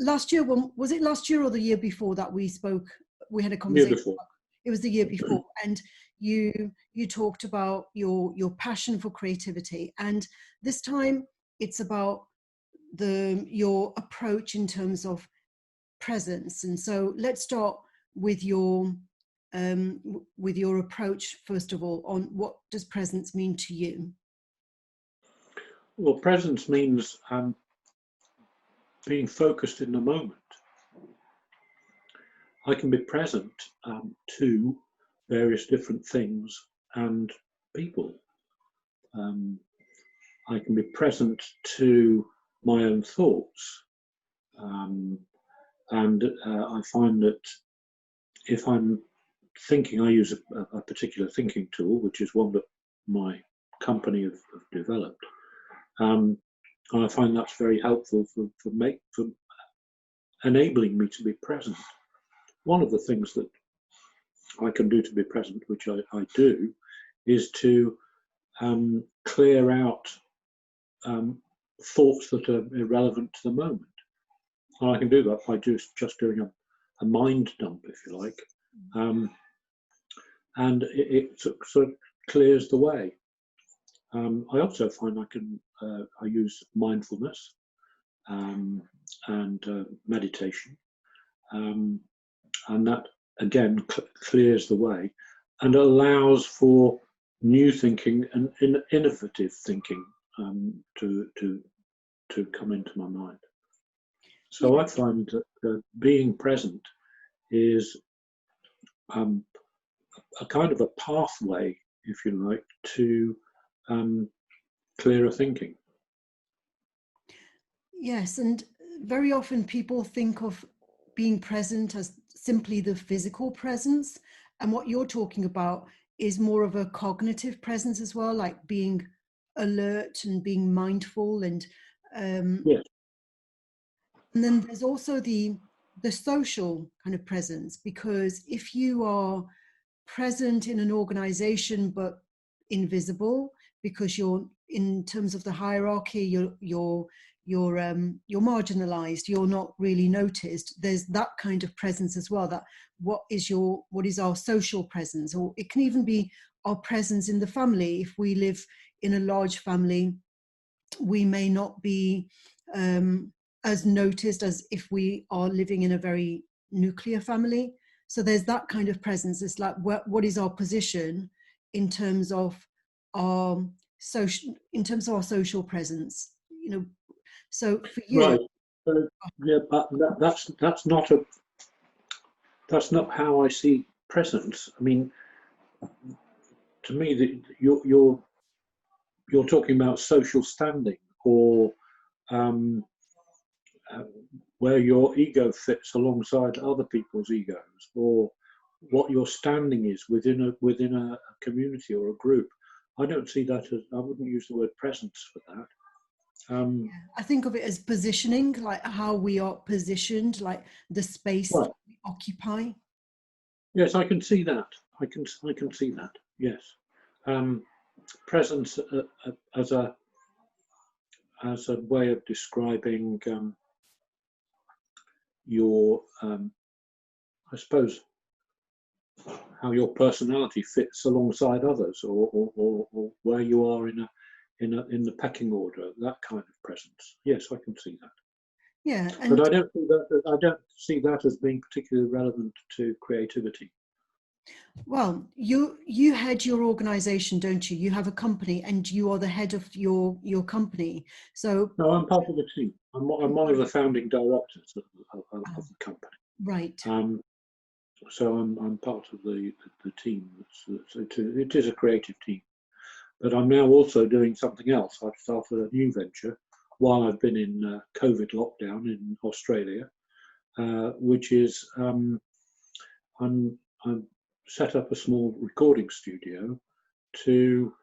last year, was it last year or the year before that we spoke? We had a conversation. Year before. It was the year before, and you talked about your passion for creativity, and this time it's about your approach in terms of presence. And so let's start with your approach first of all on what does presence mean to you. Well, presence means being focused in the moment. I can be present to various different things and people. I can be present to my own thoughts. And I find that if I'm thinking, I use a particular thinking tool, which is one that my company have developed. And I find that's very helpful for enabling me to be present. One of the things that I can do to be present, which I do, is to clear out thoughts that are irrelevant to the moment. And I can do that by just doing a mind dump, if you like. And it sort of clears the way. I also find I use mindfulness and meditation, and that again clears the way and allows for new thinking and innovative thinking to come into my mind. So I find that being present is a kind of a pathway, if you like, to clearer thinking. Yes, and very often people think of being present as simply the physical presence, and what you're talking about is more of a cognitive presence as well, like being alert and being mindful, and yes. And then there's also the social kind of presence, because if you are present in an organization but invisible because you're, in terms of the hierarchy, you're marginalized, you're not really noticed. There's that kind of presence as well. That what is our social presence, or it can even be our presence in the family. If we live in a large family, we may not be as noticed as if we are living in a very nuclear family. So there's that kind of presence. It's like, what is our position in terms of our social presence, you know? So for you, right? Yeah, but that's not how I see presence. I mean, to me, you're talking about social standing, or where your ego fits alongside other people's egos, or what your standing is within a community or a group. I don't see that as, I wouldn't use the word presence for that. I think of it as positioning, like how we are positioned, like the space that we occupy. Yes, I can see that. I can see that. Yes, presence as a way of describing your, I suppose, how your personality fits alongside others, or where you are in the pecking order. That kind of presence. Yes, I can see that. Yeah, but I don't see that as being particularly relevant to creativity. Well, you head your organization, don't you? You have a company, and you are the head of your company. So no, I'm part of the team. I'm one of the founding directors of the company. Right. So I'm part of the team. It is a creative team, but I'm now also doing something else. I've started a new venture while I've been in COVID lockdown in Australia, which is I'm set up a small recording studio to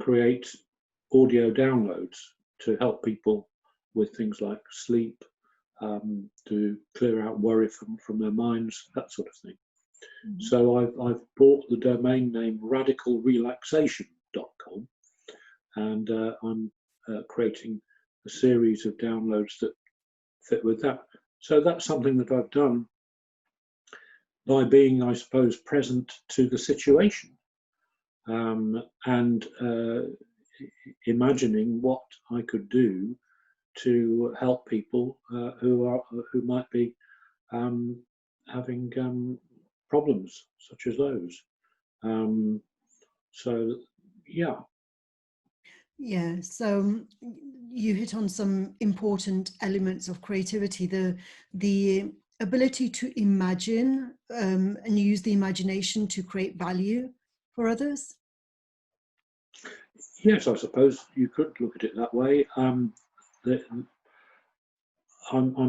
create audio downloads to help people with things like sleep, to clear out worry from their minds, that sort of thing. Mm-hmm. So I've bought the domain name radicalrelaxation.com, and I'm creating a series of downloads that fit with that. So that's something that I've done by being, I suppose, present to the situation, and imagining what I could do to help people who might be having problems such as those. So yeah. Yeah, so you hit on some important elements of creativity, the ability to imagine and use the imagination to create value for others. Yes, I suppose you could look at it that way. I'm a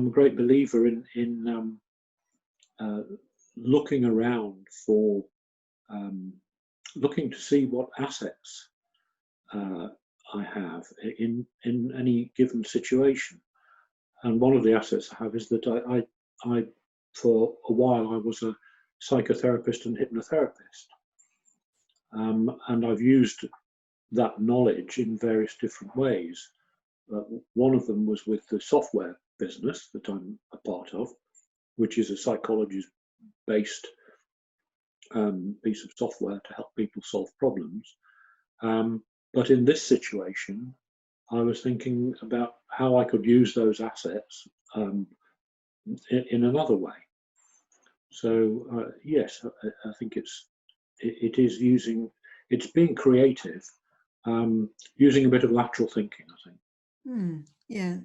great believer in looking around for looking to see what assets I have in any given situation. And one of the assets I have is that I for a while I was a psychotherapist and hypnotherapist, and I've used that knowledge in various different ways. One of them was with the software business that I'm a part of, which is a psychology-based piece of software to help people solve problems. But in this situation, I was thinking about how I could use those assets in another way. So yes, I think it's being creative, using a bit of lateral thinking, I think. Yeah,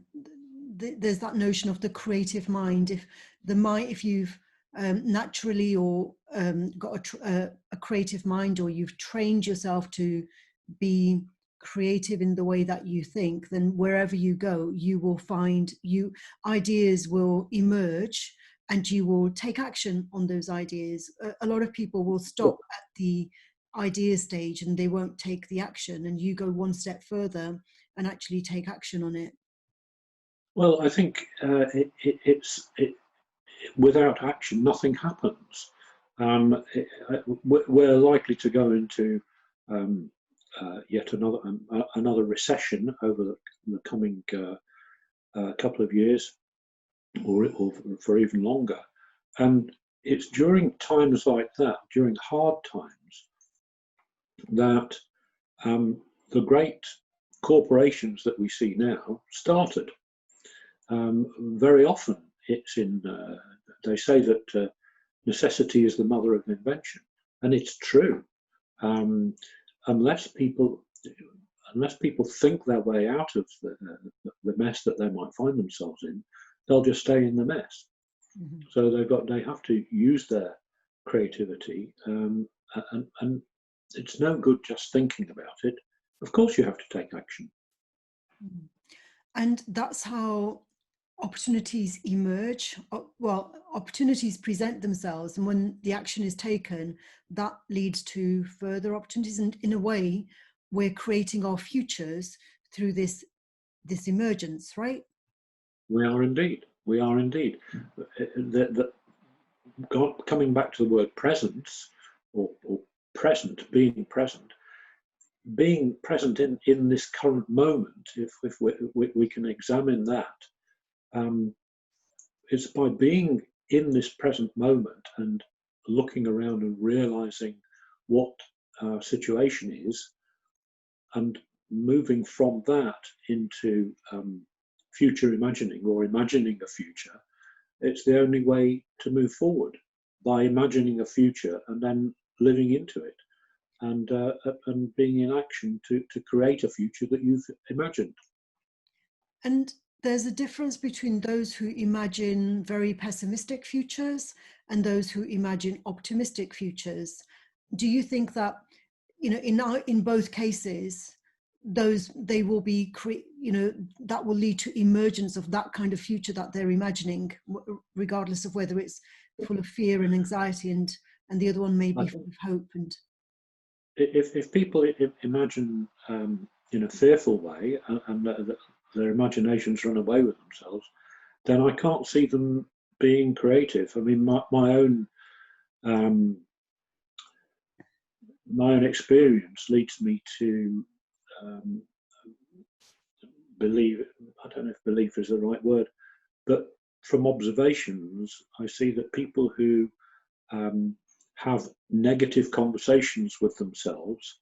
there's that notion of the creative mind. If you've naturally or got a creative mind, or you've trained yourself to be creative in the way that you think, then wherever you go, you will find ideas will emerge, and you will take action on those ideas. A lot of people will stop at the idea stage and they won't take the action, and you go one step further and actually take action on it. Well, I think without action, nothing happens. We're likely to go into yet another recession over the coming couple of years, or for even longer. And it's during times like that, during hard times, that the great corporations that we see now started. Very often it's they say that necessity is the mother of invention, and it's true. Unless people think their way out of the mess that they might find themselves in, they'll just stay in the mess. Mm-hmm. So they have to use their creativity, and it's no good just thinking about it. Of course, you have to take action. And that's how opportunities emerge. Well, opportunities present themselves, and when the action is taken, that leads to further opportunities. And in a way, we're creating our futures through this emergence, right? We are indeed. Coming back to the word presence, or present, being present in this current moment, if we can examine that, it's by being in this present moment and looking around and realizing what our situation is, and moving from that into future imagining, or imagining a future. It's the only way to move forward, by imagining a future and then living into it, and being in action to create a future that you've imagined. And there's a difference between those who imagine very pessimistic futures and those who imagine optimistic futures. Do you think that, in both cases, they will be, that will lead to emergence of that kind of future that they're imagining, regardless of whether it's full of fear and anxiety, and the other one may be full of hope? And if people imagine in a fearful way, and their imaginations run away with themselves, then I can't see them being creative. I mean, my own experience leads me to believe. I don't know if belief is the right word. But from observations, I see that people who have negative conversations with themselves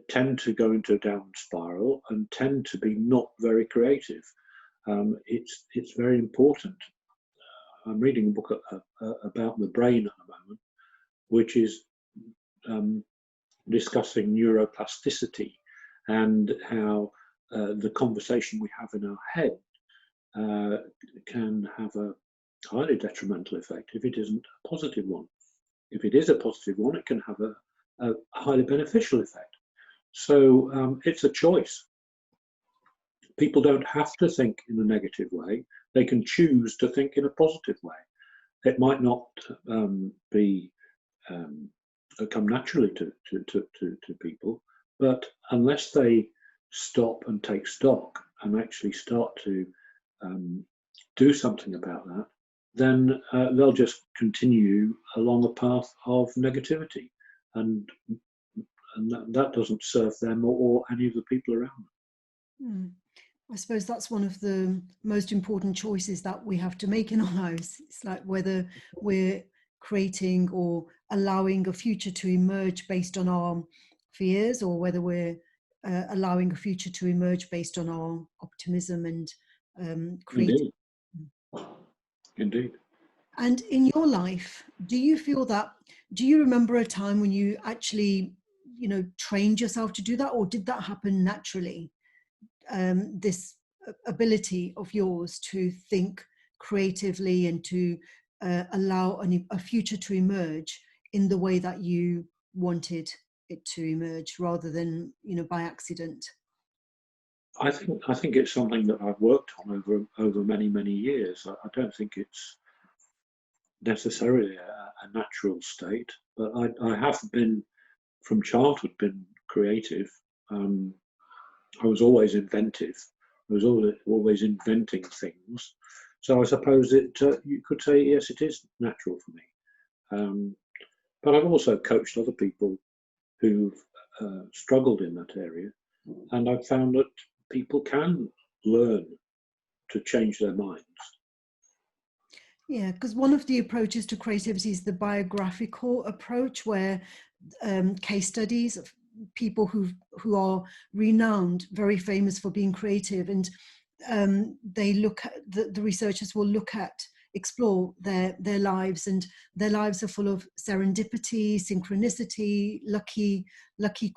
tend to go into a down spiral and tend to be not very creative. It's very important. I'm reading a book about the brain at the moment, which is discussing neuroplasticity and how the conversation we have in our head can have a highly detrimental effect if it isn't a positive one. If it is a positive one, it can have a highly beneficial effect. So it's a choice. People don't have to think in a negative way. They can choose to think in a positive way. It might not come naturally to people, but unless they stop and take stock and actually start to do something about that, then they'll just continue along a path of negativity, and that doesn't serve them or any of the people around them. I suppose that's one of the most important choices that we have to make in our lives. It's like whether we're creating or allowing a future to emerge based on our fears, or whether we're allowing a future to emerge based on our optimism and creating. Indeed. And in your life, do you remember a time when you actually, trained yourself to do that, or did that happen naturally? This ability of yours to think creatively and to allow a future to emerge in the way that you wanted it to emerge, rather than by accident. I think it's something that I've worked on over many years. I don't think it's necessarily a natural state, but I have been from childhood been creative. I was always inventive. I was always inventing things. So I suppose you could say, yes, it is natural for me. But I've also coached other people who've struggled in that area, and I've found that people can learn to change their minds. Yeah, because one of the approaches to creativity is the biographical approach, where case studies of people who are renowned, very famous for being creative, and they look at the researchers will explore their lives, and their lives are full of serendipity, synchronicity, lucky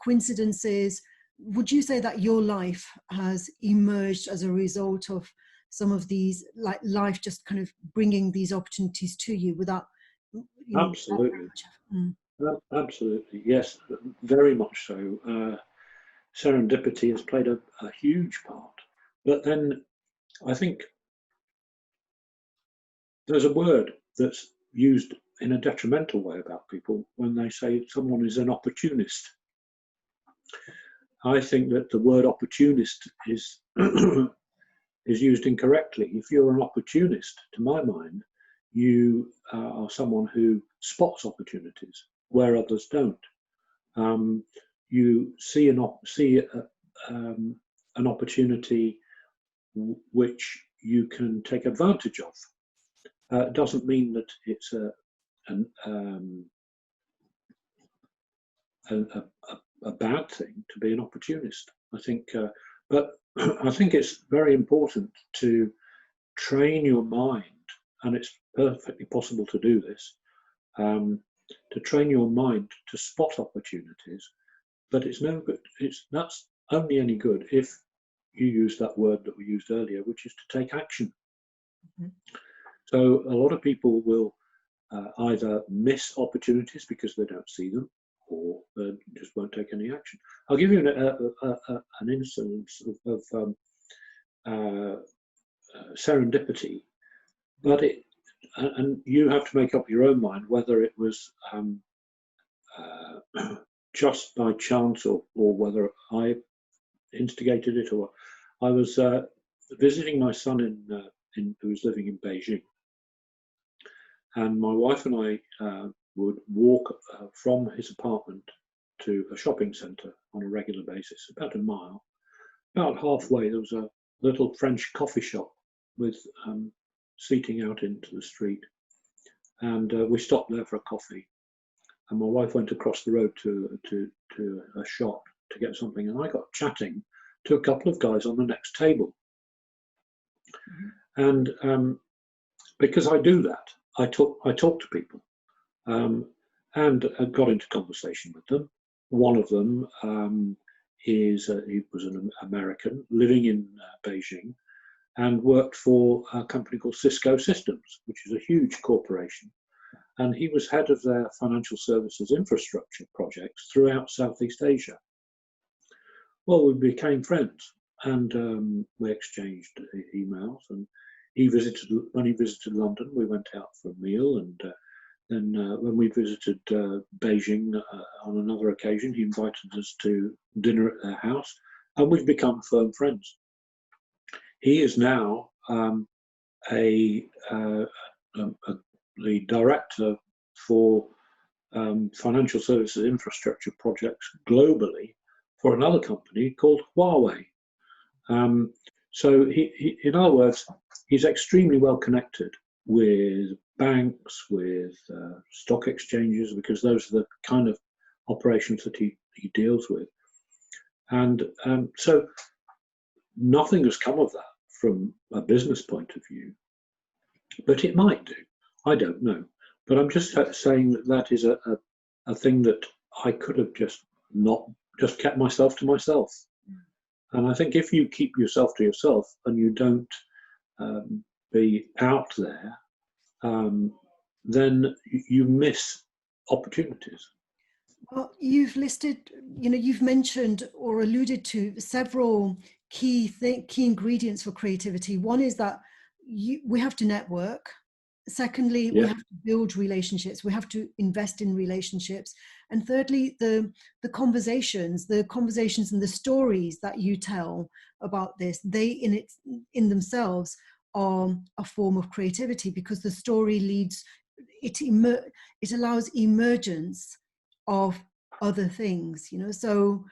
coincidences. Would you say that your life has emerged as a result of some of these, like life just kind of bringing these opportunities to you without Absolutely. Absolutely, yes, very much so. Serendipity has played a huge part. But then I think there's a word that's used in a detrimental way about people when they say someone is an opportunist. I think that the word opportunist is is used incorrectly. If you're an opportunist, to my mind, you are someone who spots opportunities where others don't. You see an opportunity which you can take advantage of. It doesn't mean that it's a bad thing to be an opportunist. I think, but I think it's very important to train your mind, and it's perfectly possible to do this, to train your mind to spot opportunities. But it's no good. That's only any good if you use that word that we used earlier, which is to take action. Mm-hmm. So a lot of people will either miss opportunities because they don't see them, or they just won't take any action. I'll give you an instance of serendipity, but and you have to make up your own mind whether it was just by chance or whether I instigated it, or I was visiting my son who was living in Beijing, and my wife and I would walk from his apartment to a shopping centre on a regular basis, about a mile. About halfway, there was a little French coffee shop with seating out into the street. And we stopped there for a coffee. And my wife went across the road to a shop to get something. And I got chatting to a couple of guys on the next table. And because I do that, I talk to people, and got into conversation with them. One of them he was an American living in Beijing, and worked for a company called Cisco Systems, which is a huge corporation. And he was head of their financial services infrastructure projects throughout Southeast Asia. Well, we became friends, and we exchanged emails. And when he visited London, we went out for a meal. And then when we visited Beijing on another occasion, he invited us to dinner at their house, and we've become firm friends. He is now the director for financial services infrastructure projects globally for another company called Huawei. So he, in other words, he's extremely well connected with banks, with stock exchanges, because those are the kind of operations that he deals with. And so nothing has come of that from a business point of view, but it might do. I don't know. But I'm just saying that is a thing that I could have just kept myself to myself. And I think if you keep yourself to yourself and you don't be out there, then you miss opportunities. Well, you've listed, you've mentioned or alluded to several key ingredients for creativity. One is that we have to network. Secondly, we have to build relationships. We have to invest in relationships. And thirdly, the conversations and the stories that you tell about this, they in themselves are a form of creativity, because the story it allows emergence of other things, So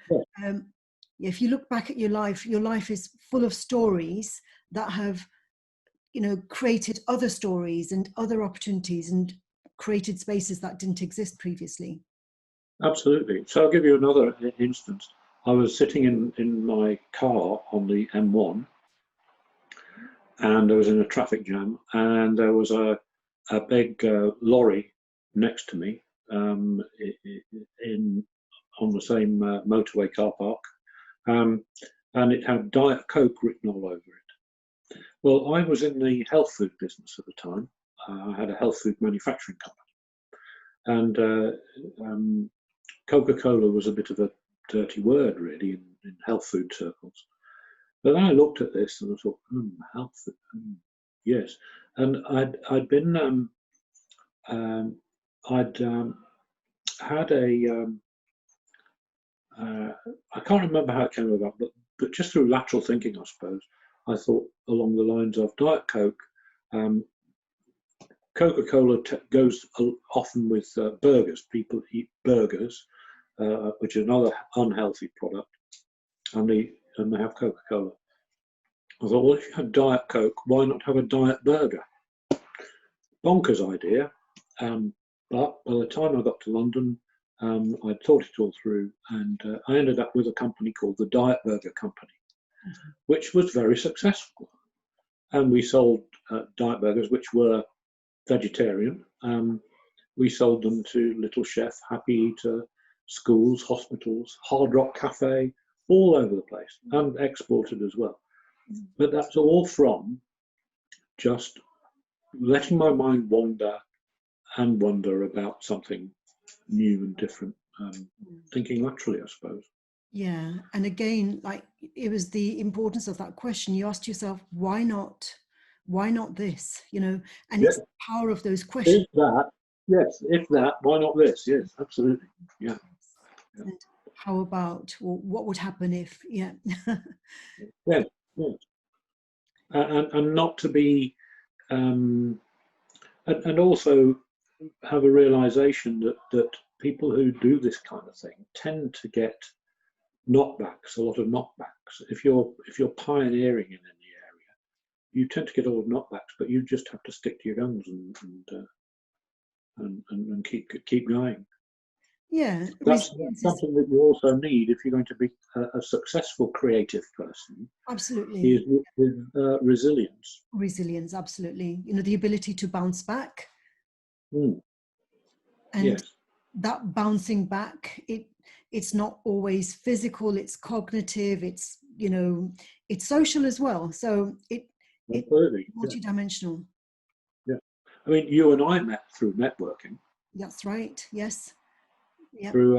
if you look back at your life is full of stories that have created other stories and other opportunities and created spaces that didn't exist previously. Absolutely. So I'll give you another instance. I was sitting in my car on the M1, and I was in a traffic jam, and there was a big lorry next to me on the same motorway car park, and it had Diet Coke written all over it. Well, I was in the health food business at the time. I had a health food manufacturing company, and Coca-Cola was a bit of a dirty word, really, in health food circles. But then I looked at this and I thought, health food, yes. And I'd had I can't remember how it came about, but just through lateral thinking, I suppose, I thought along the lines of Diet Coke. Coca-Cola goes often with burgers. People eat burgers, which is another unhealthy product, and they have Coca-Cola. I thought, well, if you have Diet Coke, why not have a Diet Burger? Bonkers idea, but by the time I got to London, I thought it all through, and I ended up with a company called the Diet Burger Company, which was very successful. And we sold Diet Burgers, which were vegetarian. We sold them to Little Chef, Happy Eater, schools, hospitals, Hard Rock Cafe, all over the place, and exported as well. But that's all from just letting my mind wander and wonder about something new and different, thinking laterally, I suppose. Yeah, and again, like, it was the importance of that question. You asked yourself, why not this? And it's the power of those questions. If that, why not this? Yes, absolutely. Yeah. And how about, well, what would happen if? Yeah. Yeah. And not to be, and also have a realization that people who do this kind of thing tend to get knockbacks, a lot of knockbacks. If you're pioneering in a you tend to get all the knockbacks, but you just have to stick to your guns and keep going. Yeah, That's resilience is something that you also need if you're going to be a successful creative person. absolutely Is resilience. resilience, absolutely. You know, the ability to bounce back, Mm, and yes, that bouncing back, it's not always physical, it's cognitive, it's, you know, it's social as well. So it's absolutely. Yeah, multidimensional. yeah. I mean, you and I met through networking, That's right. Yes. Yep. through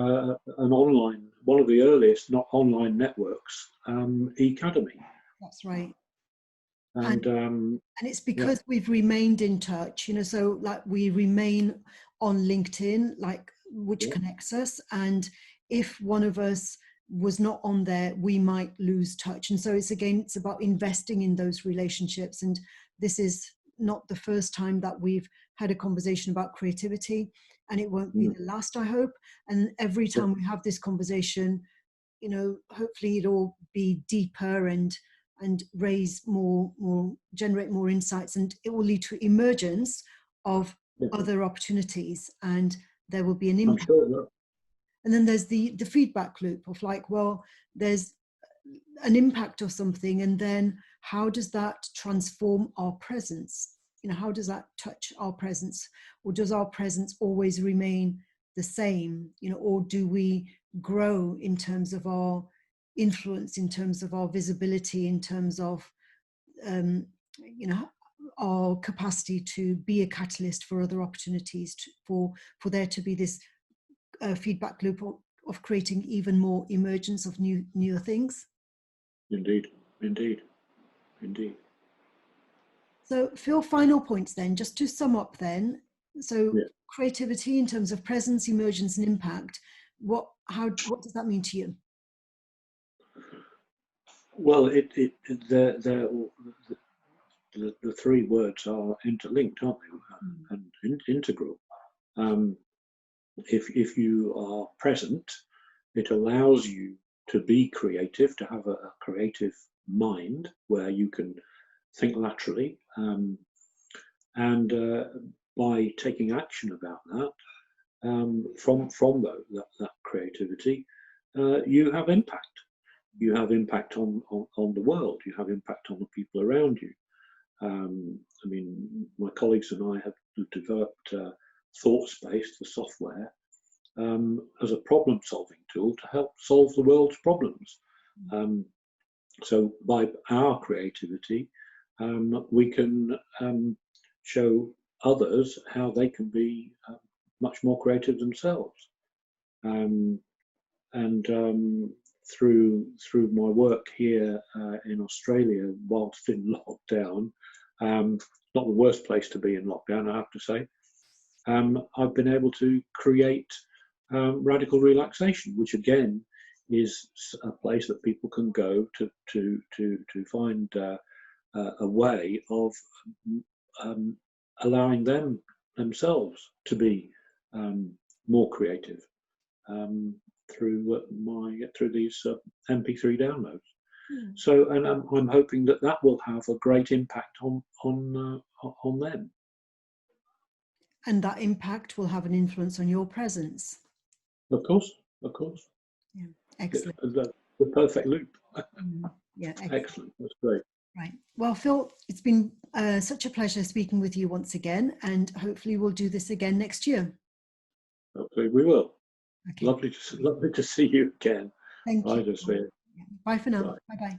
an online, one of the earliest not online networks, Academy, That's right. and And it's yeah, because we've remained in touch, you know, so like we remain on LinkedIn, like, which yeah, connects us. And if one of us was not on there, we might lose touch. And so it's about investing in those relationships. And this is not the first time that we've had a conversation about creativity, and it won't be mm, the last, I hope. And every yeah, time we have this conversation, you know, hopefully it'll be deeper and raise more, generate more insights, and it will lead to emergence of yeah. other opportunities, and there will be an I'm impact. sure that. And then there's the feedback loop of like, well, there's an impact of something, and then how does that transform our presence? You know, how does that touch our presence? Or does our presence always remain the same? You know, or do we grow in terms of our influence, in terms of our visibility, in terms of you know, our capacity to be a catalyst for other opportunities, for there to be this feedback loop of creating even more emergence of newer things. Indeed, indeed, indeed. So Phil, final points then, just to sum up then. So Yeah. creativity in terms of presence, emergence and impact, what does that mean to you? Well, the three words are interlinked, aren't they? And integral. Um, if you are present, it allows you to be creative, to have a creative mind where you can think laterally, and by taking action about that, from that creativity, you have impact. You have impact on the world. You have impact on the people around you. I mean, my colleagues and I have developed ThoughtSpace, the software, as a problem-solving tool to help solve the world's problems. So by our creativity, we can show others how they can be much more creative themselves. And through my work here in Australia, whilst in lockdown, not the worst place to be in lockdown, I have to say, I've been able to create radical relaxation, which again is a place that people can go to find a way of allowing themselves to be more creative through these MP3 downloads. So, and I'm hoping that will have a great impact on them. And that impact will have an influence on your presence. Of course, of course. Yeah, excellent. The perfect loop. Yeah, excellent. Excellent. That's great. Right. Well, Phil, it's been such a pleasure speaking with you once again, and hopefully we'll do this again next year. Hopefully we will. Okay. Lovely to see you again. Thank you. Bye, Jesvir. Bye for now. Bye. Bye-bye.